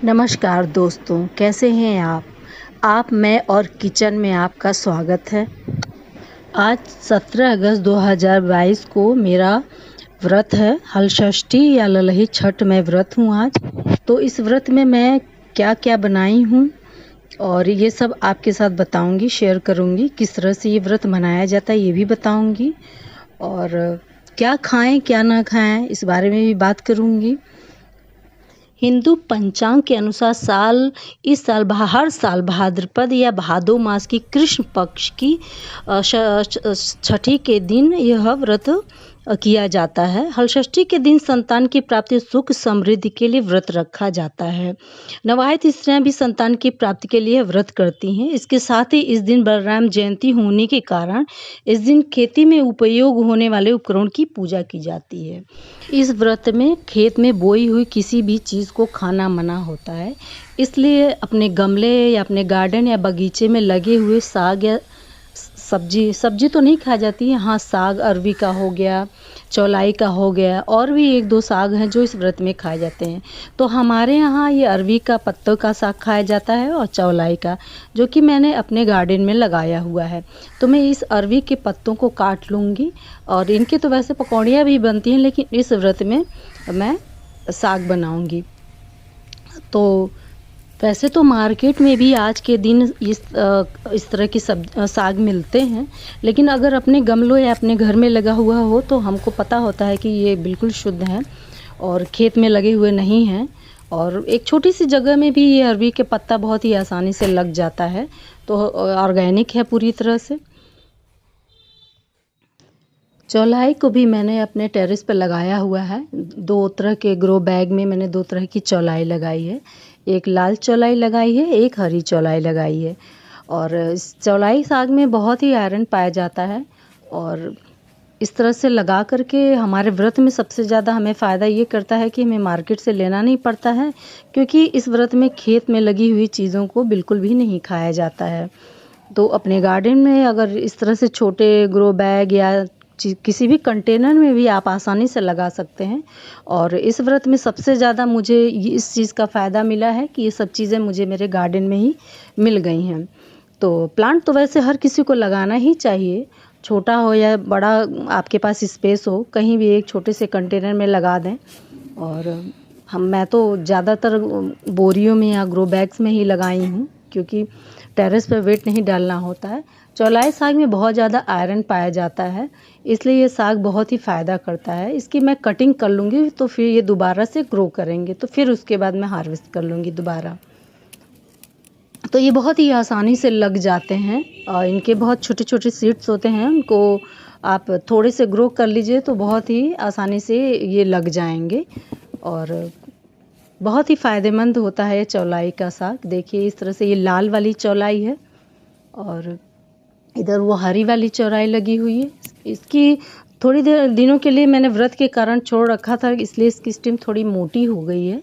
नमस्कार दोस्तों, कैसे हैं आप? मैं और किचन में आपका स्वागत है। आज 17 अगस्त 2022 को मेरा व्रत है। हलषष्ठी या ललही छठ में व्रत हूँ आज। तो इस व्रत में मैं क्या-क्या बनाई हूँ और ये सब आपके साथ बताऊँगी, शेयर करूँगी। किस तरह से ये व्रत मनाया जाता है ये भी बताऊँगी और क्या खाएँ, क्या ना खाएँ इस बारे में भी बात करूँगी। हिंदू पंचांग के अनुसार हर साल भाद्रपद या भादो मास की कृष्ण पक्ष की छठी के दिन यह व्रत किया जाता है। हलषष्ठी के दिन संतान की प्राप्ति सुख समृद्धि के लिए व्रत रखा जाता है। नवविवाहित स्त्रियां भी संतान की प्राप्ति के लिए व्रत करती हैं। इसके साथ ही इस दिन बलराम जयंती होने के कारण इस दिन खेती में उपयोग होने वाले उपकरण की पूजा की जाती है। इस व्रत में खेत में बोई हुई किसी भी चीज़ को खाना मना होता है। इसलिए अपने गमले या अपने गार्डन या बगीचे में लगे हुए साग या सब्जी तो नहीं खाई जाती है। हाँ, साग अरवी का हो गया, चौलाई का हो गया और भी एक दो साग हैं जो इस व्रत में खाए जाते हैं। तो हमारे यहाँ ये अरवी का पत्तों का साग खाया जाता है और चौलाई का, जो कि मैंने अपने गार्डन में लगाया हुआ है। तो मैं इस अरवी के पत्तों को काट लूँगी और इनके तो वैसे पकौड़ियाँ भी बनती हैं, लेकिन इस व्रत में मैं साग बनाऊँगी। तो वैसे तो मार्केट में भी आज के दिन इस तरह की साग मिलते हैं, लेकिन अगर अपने गमलों या अपने घर में लगा हुआ हो तो हमको पता होता है कि ये बिल्कुल शुद्ध है और खेत में लगे हुए नहीं हैं। और एक छोटी सी जगह में भी ये अरवी के पत्ता बहुत ही आसानी से लग जाता है, तो ऑर्गेनिक है पूरी तरह से। चौलाई को भी मैंने अपने टेरेस पर लगाया हुआ है। 2 तरह के ग्रो बैग में मैंने 2 तरह की चौलाई लगाई है। एक लाल चौलाई लगाई है, एक हरी चौलाई लगाई है। और इस चौलाई साग में बहुत ही आयरन पाया जाता है और इस तरह से लगा करके हमारे व्रत में सबसे ज़्यादा हमें फ़ायदा ये करता है कि हमें मार्केट से लेना नहीं पड़ता है, क्योंकि इस व्रत में खेत में लगी हुई चीज़ों को बिल्कुल भी नहीं खाया जाता है। तो अपने गार्डन में अगर इस तरह से छोटे ग्रो बैग या किसी भी कंटेनर में भी आप आसानी से लगा सकते हैं। और इस व्रत में सबसे ज़्यादा मुझे इस चीज़ का फ़ायदा मिला है कि ये सब चीज़ें मुझे मेरे गार्डन में ही मिल गई हैं। तो प्लांट तो वैसे हर किसी को लगाना ही चाहिए, छोटा हो या बड़ा, आपके पास स्पेस हो, कहीं भी एक छोटे से कंटेनर में लगा दें। और मैं तो ज़्यादातर बोरियों में या ग्रो बैग्स में ही लगाई हूँ, क्योंकि टेरेस पर वेट नहीं डालना होता है। चौलाई साग में बहुत ज़्यादा आयरन पाया जाता है, इसलिए ये साग बहुत ही फ़ायदा करता है। इसकी मैं कटिंग कर लूँगी तो फिर ये दोबारा से ग्रो करेंगे, तो फिर उसके बाद मैं हार्वेस्ट कर लूँगी दोबारा। तो ये बहुत ही आसानी से लग जाते हैं और इनके बहुत छोटे-छोटे सीड्स होते हैं, उनको आप थोड़े से ग्रो कर लीजिए तो बहुत ही आसानी से ये लग जाएंगे और बहुत ही फ़ायदेमंद होता है चौलाई का साग। देखिए इस तरह से ये लाल वाली चौलाई है और इधर वो हरी वाली चौलाई लगी हुई है। इसकी थोड़ी देर दिनों के लिए मैंने व्रत के कारण छोड़ रखा था, इसलिए इसकी स्टेम थोड़ी मोटी हो गई है।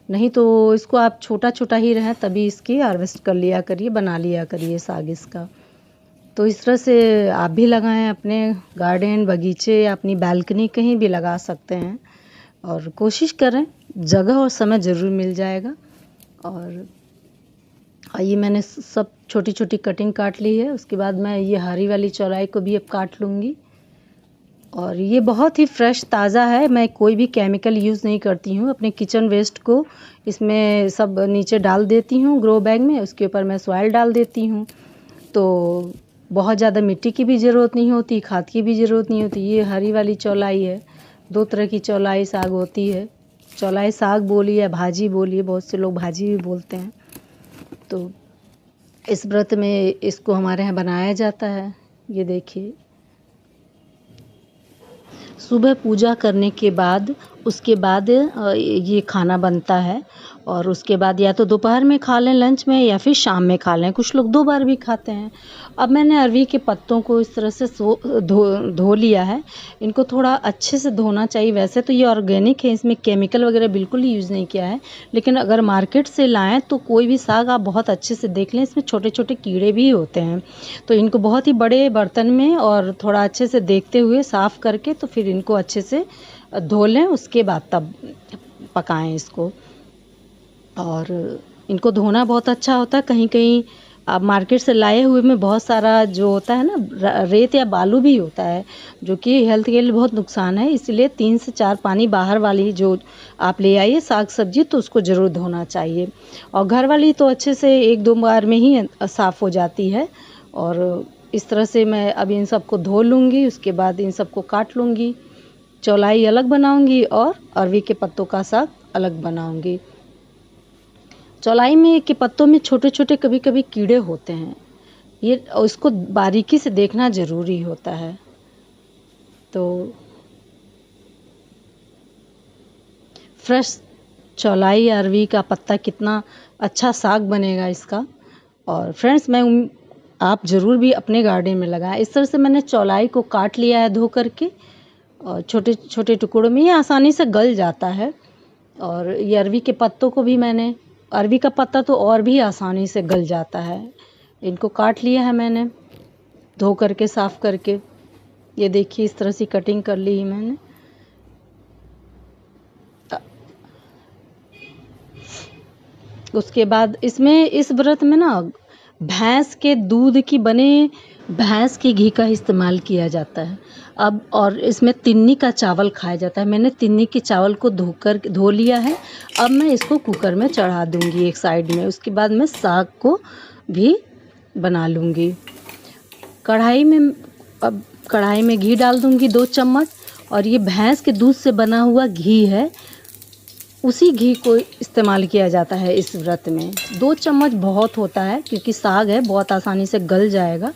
नहीं तो इसको आप छोटा-छोटा ही रहे तभी इसकी हार्वेस्ट कर लिया करिए, बना लिया करिए साग इसका। तो इस तरह से आप भी लगाएं अपने गार्डन, बगीचे या अपनी बालकनी, कहीं भी लगा सकते हैं और कोशिश करें, जगह और समय ज़रूर मिल जाएगा। और ये मैंने सब छोटी-छोटी कटिंग काट ली है। उसके बाद मैं ये हरी वाली चौलाई को भी अब काट लूँगी। और ये बहुत ही फ्रेश ताज़ा है, मैं कोई भी केमिकल यूज़ नहीं करती हूँ। अपने किचन वेस्ट को इसमें सब नीचे डाल देती हूँ ग्रो बैग में, उसके ऊपर मैं सॉइल डाल देती हूँ। तो बहुत ज़्यादा मिट्टी की भी ज़रूरत नहीं होती, खाद की भी ज़रूरत नहीं होती। ये हरी वाली चौलाई है, 2 तरह की चौलाई साग होती है। चौलाई साग बोलिए या भाजी बोलिए, बहुत से लोग भाजी भी बोलते हैं। तो इस व्रत में इसको हमारे यहाँ बनाया जाता है। ये देखिए, सुबह पूजा करने के बाद उसके बाद ये खाना बनता है और उसके बाद या तो दोपहर में खा लें लंच में या फिर शाम में खा लें। कुछ लोग 2 बार भी खाते हैं। अब मैंने अरवी के पत्तों को इस तरह से धो लिया है। इनको थोड़ा अच्छे से धोना चाहिए। वैसे तो ये ऑर्गेनिक है, इसमें केमिकल वगैरह बिल्कुल ही यूज़ नहीं किया है, लेकिन अगर मार्केट से लाएँ तो कोई भी साग आप बहुत अच्छे से देख लें, इसमें छोटे-छोटे कीड़े भी होते हैं। तो इनको बहुत ही बड़े बर्तन में और थोड़ा अच्छे से देखते हुए साफ़ करके तो फिर इनको अच्छे से धो लें, उसके बाद तब पकाएं इसको। और इनको धोना बहुत अच्छा होता है। कहीं कहीं आप मार्केट से लाए हुए में बहुत सारा जो होता है ना रेत या बालू भी होता है, जो कि हेल्थ के लिए बहुत नुकसान है। इसलिए 3 से 4 पानी बाहर वाली जो आप ले आइए साग सब्जी, तो उसको ज़रूर धोना चाहिए। और घर वाली तो अच्छे से 1-2 बार में ही साफ़ हो जाती है। और इस तरह से मैं अब इन सबको धो लूँगी, उसके बाद इन सबको काट लूँगी। चौलाई अलग बनाऊँगी और अरवी के पत्तों का साग अलग बनाऊँगी। चौलाई में के पत्तों में छोटे छोटे कभी कभी कीड़े होते हैं, ये उसको बारीकी से देखना ज़रूरी होता है। तो फ्रेश चौलाई अरवी का पत्ता कितना अच्छा साग बनेगा इसका। और फ्रेंड्स आप ज़रूर भी अपने गार्डन में लगाएं। इस तरह से मैंने चौलाई को काट लिया है धो करके, और छोटे छोटे टुकड़ों में ये आसानी से गल जाता है। और ये अरवी के पत्तों को भी मैंने, अरवी का पत्ता तो और भी आसानी से गल जाता है। इनको काट लिया है मैंने धो करके, साफ़ करके। ये देखिए इस तरह से कटिंग कर ली है मैंने। उसके बाद इसमें इस व्रत में ना भैंस के दूध की बने भैंस के घी का इस्तेमाल किया जाता है। अब और इसमें तिन्नी का चावल खाया जाता है। मैंने तिन्नी के चावल को धो लिया है। अब मैं इसको कुकर में चढ़ा दूंगी एक साइड में। उसके बाद मैं साग को भी बना लूँगी। अब कढ़ाई में घी डाल दूंगी 2 चम्मच। और ये भैंस के दूध से बना हुआ घी है, उसी घी को इस्तेमाल किया जाता है इस व्रत में। 2 चम्मच बहुत होता है, क्योंकि साग है बहुत आसानी से गल जाएगा।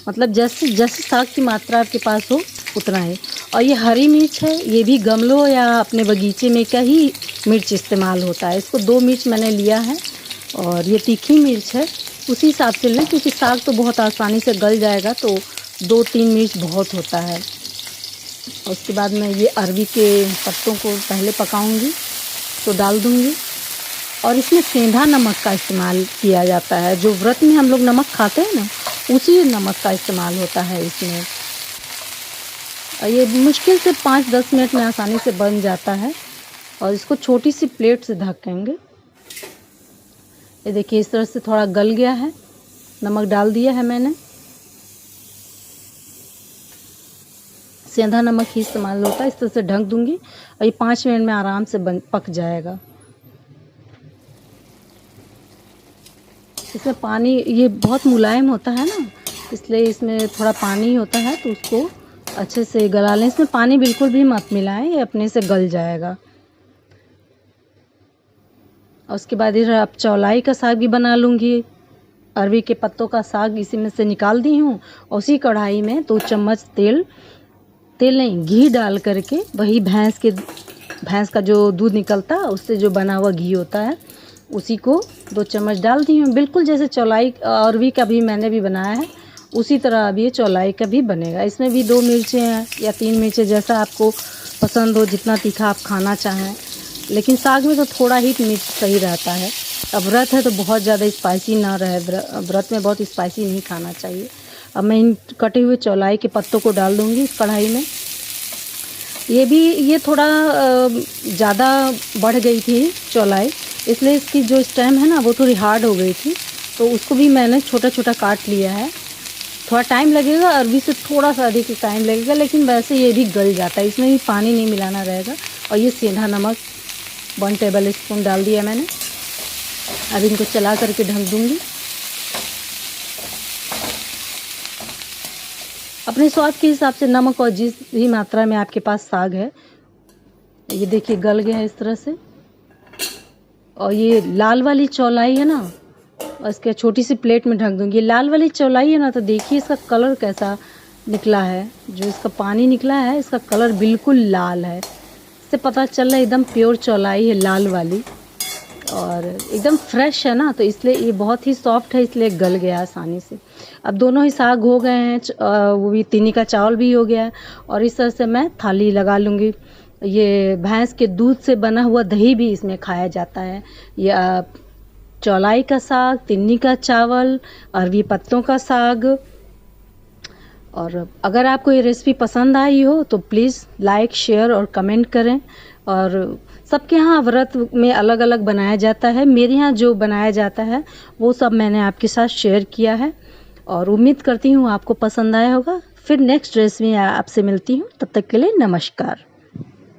मतलब जैसे जैसे साग की मात्रा आपके पास हो उतना है। और ये हरी मिर्च है, ये भी गमलों या अपने बगीचे में का ही मिर्च इस्तेमाल होता है। इसको 2 मिर्च मैंने लिया है। और ये तीखी मिर्च है, उसी हिसाब से लें, क्योंकि साग तो बहुत आसानी से गल जाएगा, तो 2-3 मिर्च बहुत होता है। उसके बाद मैं ये अरवी के पत्तों को पहले पकाऊंगी, तो डाल दूंगी। और इसमें सेंधा नमक का इस्तेमाल किया जाता है। जो व्रत में हम लोग नमक खाते हैं ना, उसी नमक का इस्तेमाल होता है इसमें। और ये मुश्किल से 5-10 मिनट में आसानी से बन जाता है। और इसको छोटी सी प्लेट से ढकेंगे। ये देखिए इस तरह से थोड़ा गल गया है, नमक डाल दिया है मैंने। सेंधा नमक ही इस्तेमाल होता है। इस तरह से ढक दूंगी और ये 5 मिनट में आराम से पक जाएगा। इसमें पानी, ये बहुत मुलायम होता है ना, इसलिए इसमें थोड़ा पानी होता है, तो उसको अच्छे से गला लें। इसमें पानी बिल्कुल भी मत मिलाएं, ये अपने से गल जाएगा। और उसके बाद इधर आप चौलाई का साग भी बना लूँगी। अरवी के पत्तों का साग इसी में से निकाल दी हूँ। और उसी कढ़ाई में 2 चम्मच तेल नहीं, घी डाल करके, वही भैंस का जो दूध निकलता है उससे जो बना हुआ घी होता है, उसी को 2 चम्मच डाल दी हूँ। बिल्कुल जैसे चौलाई अरवी का भी मैंने भी बनाया है, उसी तरह अब ये चौलाई का भी बनेगा। इसमें भी 2 मिर्चें हैं या 3 मिर्चें, जैसा आपको पसंद हो, जितना तीखा आप खाना चाहें। लेकिन साग में तो थोड़ा ही मिर्च सही रहता है। अब व्रत है तो बहुत ज़्यादा स्पाइसी ना रहे, व्रत में बहुत स्पाइसी नहीं खाना चाहिए। अब मैं इन कटे हुए चौलाई के पत्तों को डाल दूँगी इस कढ़ाई में। ये थोड़ा ज़्यादा बढ़ गई थी चौलाई, इसलिए इसकी जो स्टेम है ना वो थोड़ी हार्ड हो गई थी, तो उसको भी मैंने छोटा छोटा काट लिया है। थोड़ा टाइम लगेगा, अरवी से थोड़ा सा अधिक टाइम लगेगा, लेकिन वैसे ये भी गल जाता है। इसमें भी पानी नहीं मिलाना रहेगा। और ये सेंधा नमक 1 टेबल स्पून डाल दिया मैंने। अब इनको चला करके ढक दूँगी। अपने स्वाद के हिसाब से नमक, और जिस भी मात्रा में आपके पास साग है। ये देखिए गल गया है इस तरह से। और ये लाल वाली चौलाई है ना, और इसके छोटी सी प्लेट में ढक दूँगी। लाल वाली चौलाई है ना, तो देखिए इसका कलर कैसा निकला है। जो इसका पानी निकला है, इसका कलर बिल्कुल लाल है। इससे पता चल रहा है एकदम प्योर चौलाई है, लाल वाली, और एकदम फ्रेश है ना, तो इसलिए ये बहुत ही सॉफ्ट है, इसलिए गल गया आसानी से। अब दोनों ही साग हो गए हैं, वो भी तिन्नी का चावल भी हो गया है। और इस तरह से मैं थाली लगा लूँगी। ये भैंस के दूध से बना हुआ दही भी इसमें खाया जाता है। या चौलाई का साग, तिन्नी का चावल, अरवी पत्तों का साग। और अगर आपको ये रेसिपी पसंद आई हो तो प्लीज़ लाइक, शेयर और कमेंट करें। और सबके यहाँ व्रत में अलग अलग बनाया जाता है, मेरे यहाँ जो बनाया जाता है वो सब मैंने आपके साथ शेयर किया है और उम्मीद करती हूँ आपको पसंद आया होगा। फिर नेक्स्ट ड्रेस में आपसे मिलती हूँ, तब तक के लिए नमस्कार।